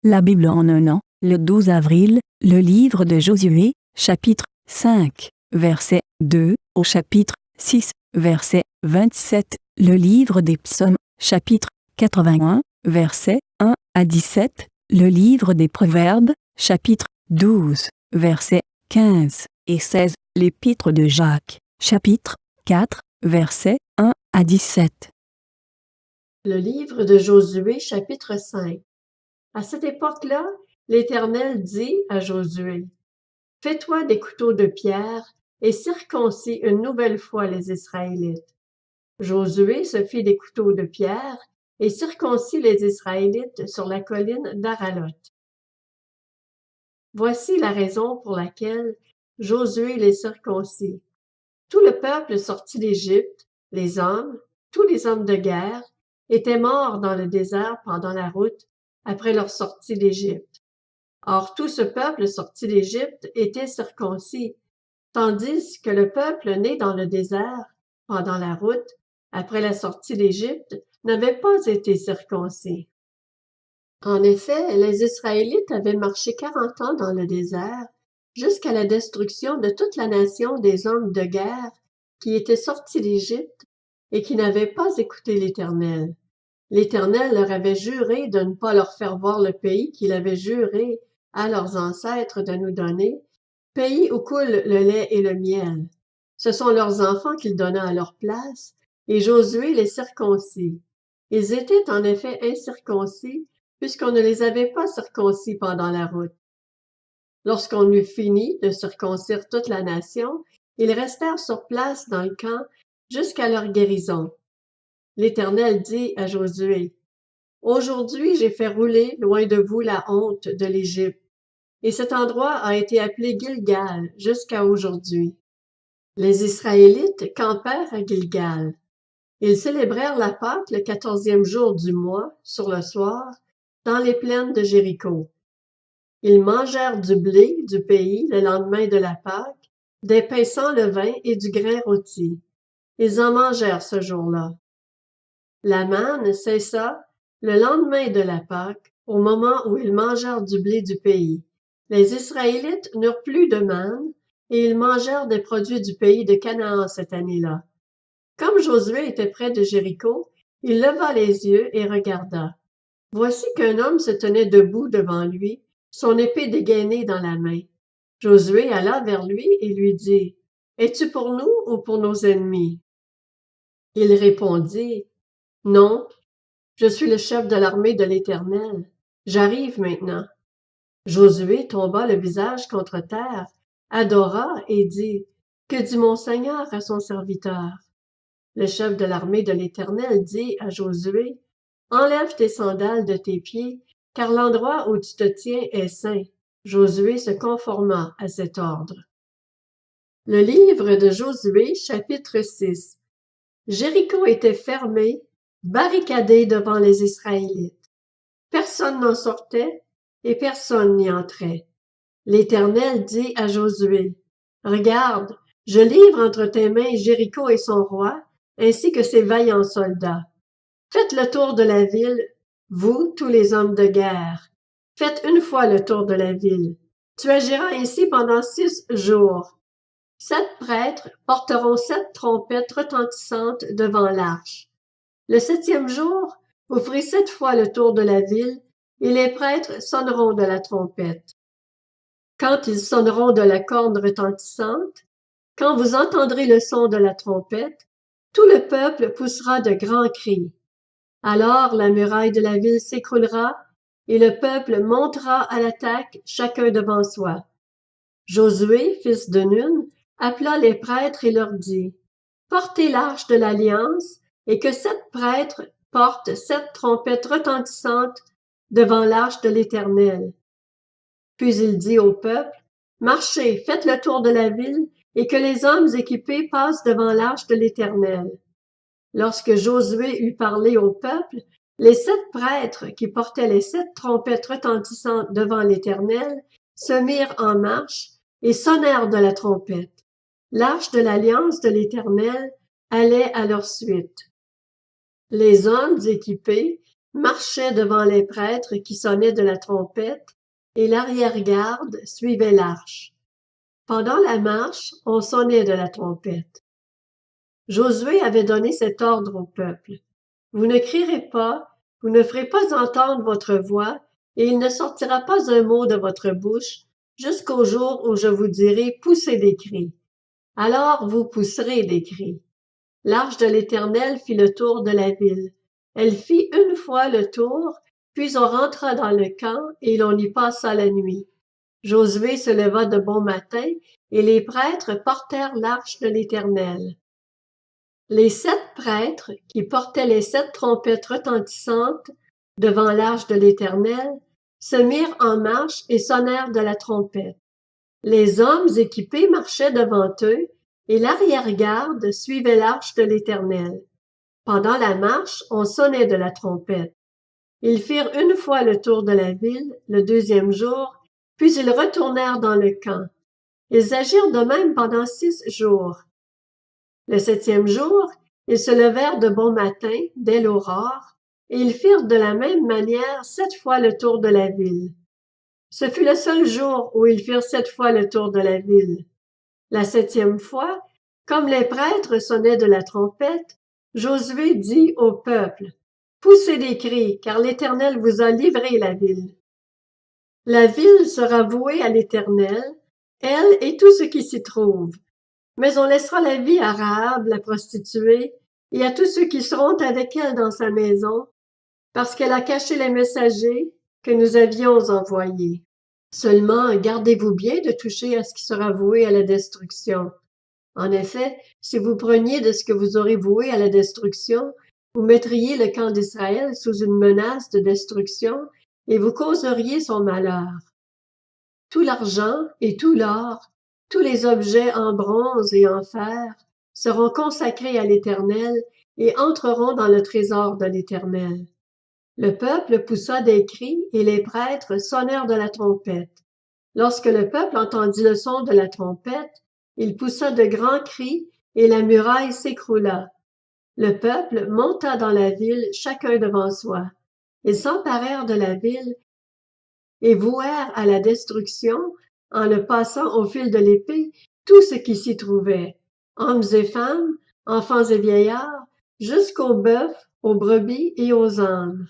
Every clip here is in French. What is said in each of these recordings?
La Bible en un an, le 12 avril, le livre de Josué, chapitre 5, verset 2, au chapitre 6, verset 27, le livre des psaumes, chapitre 81, verset 1 à 17, le livre des proverbes, chapitre 12, verset 15 et 16, l'épître de Jacques, chapitre 4, verset 1 à 17. Le livre de Josué, chapitre 5. À cette époque-là, l'Éternel dit à Josué, « Fais-toi des couteaux de pierre et circoncis une nouvelle fois les Israélites. » Josué se fit des couteaux de pierre et circoncis les Israélites sur la colline d'Aralot. Voici la raison pour laquelle Josué les circoncis. Tout le peuple sorti d'Égypte, les hommes, tous les hommes de guerre, étaient morts dans le désert pendant la route après leur sortie d'Égypte. Or tout ce peuple sorti d'Égypte était circoncis, tandis que le peuple né dans le désert pendant la route après la sortie d'Égypte n'avait pas été circoncis. En effet, les Israélites avaient marché 40 ans dans le désert, jusqu'à la destruction de toute la nation des hommes de guerre qui étaient sortis d'Égypte et qui n'avaient pas écouté l'Éternel. L'Éternel leur avait juré de ne pas leur faire voir le pays qu'il avait juré à leurs ancêtres de nous donner, pays où coule le lait et le miel. Ce sont leurs enfants qu'il donna à leur place, et Josué les circoncit. Ils étaient en effet incirconcis, puisqu'on ne les avait pas circoncis pendant la route. Lorsqu'on eut fini de circoncire toute la nation, ils restèrent sur place dans le camp jusqu'à leur guérison. L'Éternel dit à Josué, « Aujourd'hui j'ai fait rouler loin de vous la honte de l'Égypte, et cet endroit a été appelé Gilgal jusqu'à aujourd'hui. » Les Israélites campèrent à Gilgal. Ils célébrèrent la Pâque le 14e jour du mois, sur le soir, dans les plaines de Jéricho. Ils mangèrent du blé du pays le lendemain de la Pâque, des pains sans levain et du grain rôti. Ils en mangèrent ce jour-là. La manne cessa le lendemain de la Pâque, au moment où ils mangèrent du blé du pays. Les Israélites n'eurent plus de manne, et ils mangèrent des produits du pays de Canaan cette année-là. Comme Josué était près de Jéricho, il leva les yeux et regarda. Voici qu'un homme se tenait debout devant lui, son épée dégainée dans la main. Josué alla vers lui et lui dit, « Es-tu pour nous ou pour nos ennemis? » Il répondit, « Non, je suis le chef de l'armée de l'Éternel. J'arrive maintenant. » Josué tomba le visage contre terre, adora et dit, « Que dit mon Seigneur à son serviteur? » Le chef de l'armée de l'Éternel dit à Josué, « Enlève tes sandales de tes pieds, car l'endroit où tu te tiens est saint. » Josué se conforma à cet ordre. Le livre de Josué, chapitre 6. Jéricho était fermé, barricadé devant les Israélites. Personne n'en sortait et personne n'y entrait. L'Éternel dit à Josué, « Regarde, je livre entre tes mains Jéricho et son roi, ainsi que ses vaillants soldats. Faites le tour de la ville, vous, tous les hommes de guerre. Faites une fois le tour de la ville. Tu agiras ainsi pendant 6 jours. 7 prêtres porteront 7 trompettes retentissantes devant l'arche. Le 7e jour, vous ferez 7 fois le tour de la ville, et les prêtres sonneront de la trompette. Quand ils sonneront de la corne retentissante, quand vous entendrez le son de la trompette, tout le peuple poussera de grands cris. Alors la muraille de la ville s'écroulera, et le peuple montera à l'attaque, chacun devant soi. Josué, fils de Nun, appela les prêtres et leur dit, « Portez l'arche de l'Alliance, et que 7 prêtres portent 7 trompettes retentissantes devant l'arche de l'Éternel. » Puis il dit au peuple, « Marchez, faites le tour de la ville, et que les hommes équipés passent devant l'arche de l'Éternel. » Lorsque Josué eut parlé au peuple, les 7 prêtres qui portaient les 7 trompettes retentissantes devant l'Éternel se mirent en marche et sonnèrent de la trompette. L'arche de l'Alliance de l'Éternel allait à leur suite. Les hommes équipés marchait devant les prêtres qui sonnaient de la trompette, et l'arrière-garde suivait l'arche. Pendant la marche, on sonnait de la trompette. Josué avait donné cet ordre au peuple. Vous ne crierez pas, vous ne ferez pas entendre votre voix, et il ne sortira pas un mot de votre bouche, jusqu'au jour où je vous dirai poussez des cris. Alors vous pousserez des cris. L'arche de l'Éternel fit le tour de la ville. Elle fit une fois le tour, puis on rentra dans le camp et l'on y passa la nuit. Josué se leva de bon matin, et les prêtres portèrent l'arche de l'Éternel. Les 7 prêtres, qui portaient les 7 trompettes retentissantes devant l'arche de l'Éternel, se mirent en marche et sonnèrent de la trompette. Les hommes équipés marchaient devant eux, et l'arrière-garde suivait l'arche de l'Éternel. Pendant la marche, on sonnait de la trompette. Ils firent une fois le tour de la ville, le 2e jour, puis ils retournèrent dans le camp. Ils agirent de même pendant 6 jours. Le 7e jour, ils se levèrent de bon matin, dès l'aurore, et ils firent de la même manière 7 fois le tour de la ville. Ce fut le seul jour où ils firent 7 fois le tour de la ville. La 7e fois, comme les prêtres sonnaient de la trompette, Josué dit au peuple, « Poussez des cris, car l'Éternel vous a livré la ville. » La ville sera vouée à l'Éternel, elle et tout ce qui s'y trouve. Mais on laissera la vie à Rahab, la prostituée, et à tous ceux qui seront avec elle dans sa maison, parce qu'elle a caché les messagers que nous avions envoyés. Seulement, gardez-vous bien de toucher à ce qui sera voué à la destruction. En effet, si vous preniez de ce que vous aurez voué à la destruction, vous mettriez le camp d'Israël sous une menace de destruction et vous causeriez son malheur. Tout l'argent et tout l'or, tous les objets en bronze et en fer seront consacrés à l'Éternel et entreront dans le trésor de l'Éternel. Le peuple poussa des cris et les prêtres sonnèrent de la trompette. Lorsque le peuple entendit le son de la trompette, il poussa de grands cris et la muraille s'écroula. Le peuple monta dans la ville, chacun devant soi. Ils s'emparèrent de la ville et vouèrent à la destruction, en le passant au fil de l'épée, tout ce qui s'y trouvait, hommes et femmes, enfants et vieillards, jusqu'aux bœufs, aux brebis et aux ânes.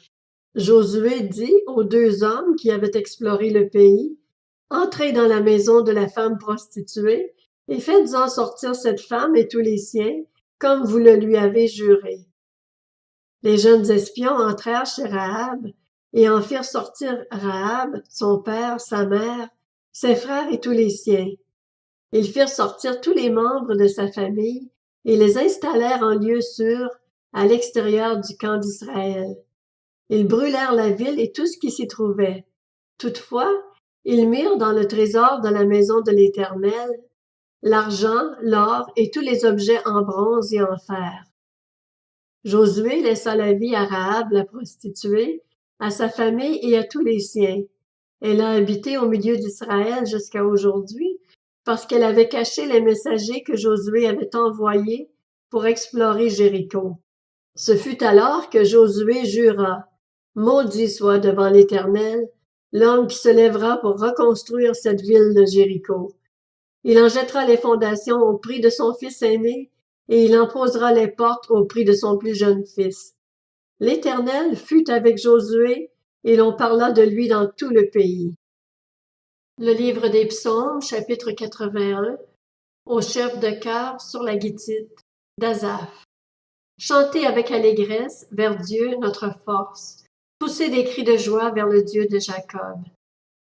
Josué dit aux 2 hommes qui avaient exploré le pays, « Entrez dans la maison de la femme prostituée et faites-en sortir cette femme et tous les siens, comme vous le lui avez juré. » Les jeunes espions entrèrent chez Rahab et en firent sortir Rahab, son père, sa mère, ses frères et tous les siens. Ils firent sortir tous les membres de sa famille et les installèrent en lieu sûr à l'extérieur du camp d'Israël. Ils brûlèrent la ville et tout ce qui s'y trouvait. Toutefois, ils mirent dans le trésor de la maison de l'Éternel l'argent, l'or et tous les objets en bronze et en fer. Josué laissa la vie à Rahab la prostituée, à sa famille et à tous les siens. Elle a habité au milieu d'Israël jusqu'à aujourd'hui, parce qu'elle avait caché les messagers que Josué avait envoyés pour explorer Jéricho. Ce fut alors que Josué jura, « Maudit soit devant l'Éternel l'homme qui se lèvera pour reconstruire cette ville de Jéricho. Il en jettera les fondations au prix de son fils aîné, et il en posera les portes au prix de son plus jeune fils. » L'Éternel fut avec Josué, et l'on parla de lui dans tout le pays. Le livre des Psaumes, chapitre 81, au chef de chœur sur la guitite, d'Asaph. Chantez avec allégresse vers Dieu notre force. Poussez des cris de joie vers le Dieu de Jacob.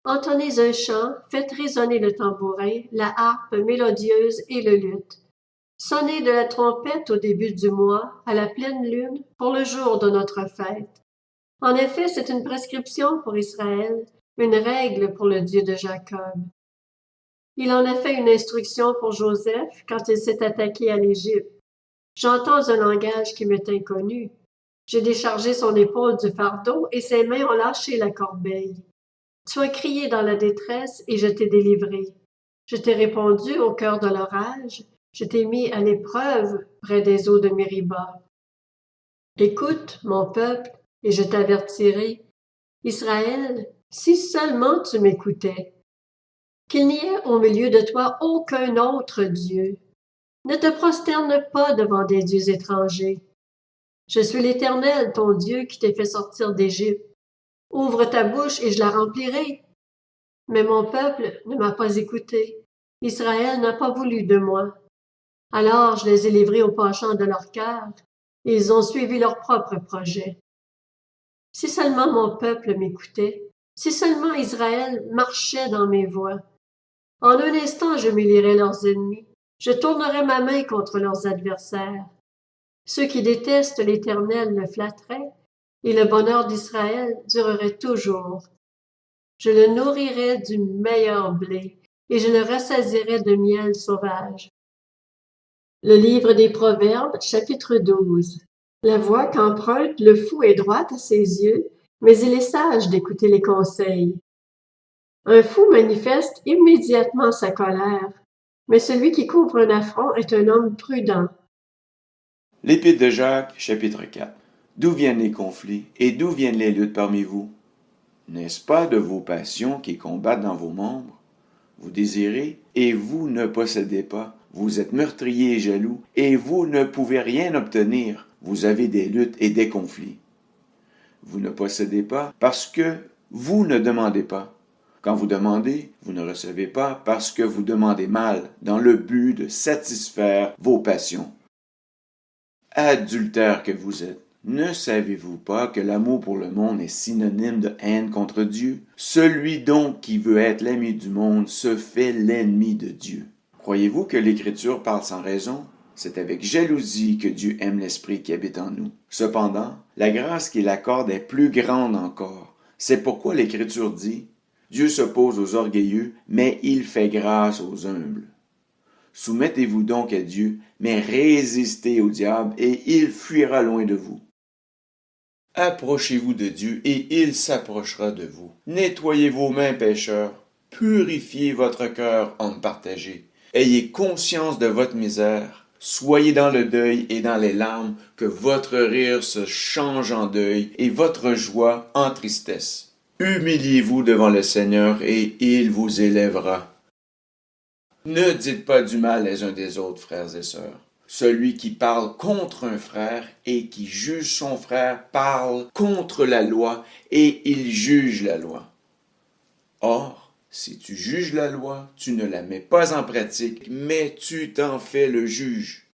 Entonnez un chant, faites résonner le tambourin, la harpe mélodieuse et le luth. Sonnez de la trompette au début du mois, à la pleine lune, pour le jour de notre fête. En effet, c'est une prescription pour Israël, une règle pour le Dieu de Jacob. Il en a fait une instruction pour Joseph quand il s'est attaqué à l'Égypte. J'entends un langage qui m'est inconnu. J'ai déchargé son épaule du fardeau et ses mains ont lâché la corbeille. Tu as crié dans la détresse et je t'ai délivré. Je t'ai répondu au cœur de l'orage. Je t'ai mis à l'épreuve près des eaux de Mériba. Écoute, mon peuple, et je t'avertirai. Israël, si seulement tu m'écoutais. Qu'il n'y ait au milieu de toi aucun autre Dieu. Ne te prosterne pas devant des dieux étrangers. Je suis l'Éternel, ton Dieu, qui t'ai fait sortir d'Égypte. Ouvre ta bouche et je la remplirai. Mais mon peuple ne m'a pas écouté. Israël n'a pas voulu de moi. Alors je les ai livrés au penchant de leur cœur, et ils ont suivi leurs propres projets. Si seulement mon peuple m'écoutait, si seulement Israël marchait dans mes voies. En un instant je humilierais leurs ennemis, je tournerais ma main contre leurs adversaires. Ceux qui détestent l'Éternel le flatteraient, et le bonheur d'Israël durerait toujours. Je le nourrirai du meilleur blé, et je le rassasirai de miel sauvage. Le livre des Proverbes, chapitre 12. La voie qu'emprunte le fou est droite à ses yeux, mais il est sage d'écouter les conseils. Un fou manifeste immédiatement sa colère, mais celui qui couvre un affront est un homme prudent. L'Épître de Jacques, chapitre 4. D'où viennent les conflits et d'où viennent les luttes parmi vous? N'est-ce pas de vos passions qui combattent dans vos membres? Vous désirez et vous ne possédez pas. Vous êtes meurtriers et jaloux et vous ne pouvez rien obtenir. Vous avez des luttes et des conflits. Vous ne possédez pas parce que vous ne demandez pas. Quand vous demandez, vous ne recevez pas parce que vous demandez mal, dans le but de satisfaire vos passions. Adultères que vous êtes, ne savez-vous pas que l'amour pour le monde est synonyme de haine contre Dieu? Celui donc qui veut être l'ami du monde se fait l'ennemi de Dieu. Croyez-vous que l'Écriture parle sans raison? C'est avec jalousie que Dieu aime l'Esprit qui habite en nous. Cependant, la grâce qu'il accorde est plus grande encore. C'est pourquoi l'Écriture dit, Dieu s'oppose aux orgueilleux, mais il fait grâce aux humbles. Soumettez-vous donc à Dieu, mais résistez au diable, et il fuira loin de vous. Approchez-vous de Dieu, et il s'approchera de vous. Nettoyez vos mains, pécheurs. Purifiez votre cœur, homme partagé. Ayez conscience de votre misère. Soyez dans le deuil et dans les larmes, que votre rire se change en deuil, et votre joie en tristesse. Humiliez-vous devant le Seigneur, et il vous élèvera. Ne dites pas du mal les uns des autres, frères et sœurs. Celui qui parle contre un frère et qui juge son frère parle contre la loi et il juge la loi. Or, si tu juges la loi, tu ne la mets pas en pratique, mais tu t'en fais le juge.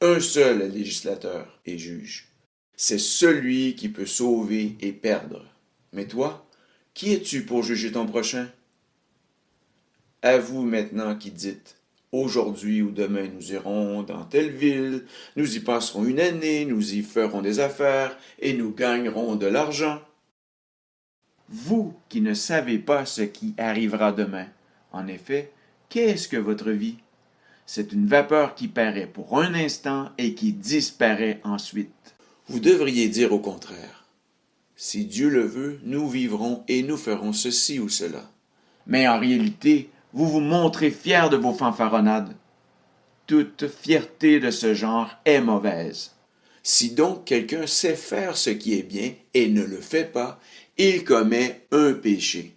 Un seul est législateur et juge. C'est celui qui peut sauver et perdre. Mais toi, qui es-tu pour juger ton prochain? À vous maintenant qui dites, aujourd'hui ou demain nous irons dans telle ville, nous y passerons une année, nous y ferons des affaires et nous gagnerons de l'argent. Vous qui ne savez pas ce qui arrivera demain, en effet, qu'est-ce que votre vie? C'est une vapeur qui paraît pour un instant et qui disparaît ensuite. Vous devriez dire au contraire, si Dieu le veut, nous vivrons et nous ferons ceci ou cela. Mais en réalité, vous vous montrez fiers de vos fanfaronnades. Toute fierté de ce genre est mauvaise. Si donc quelqu'un sait faire ce qui est bien et ne le fait pas, il commet un péché.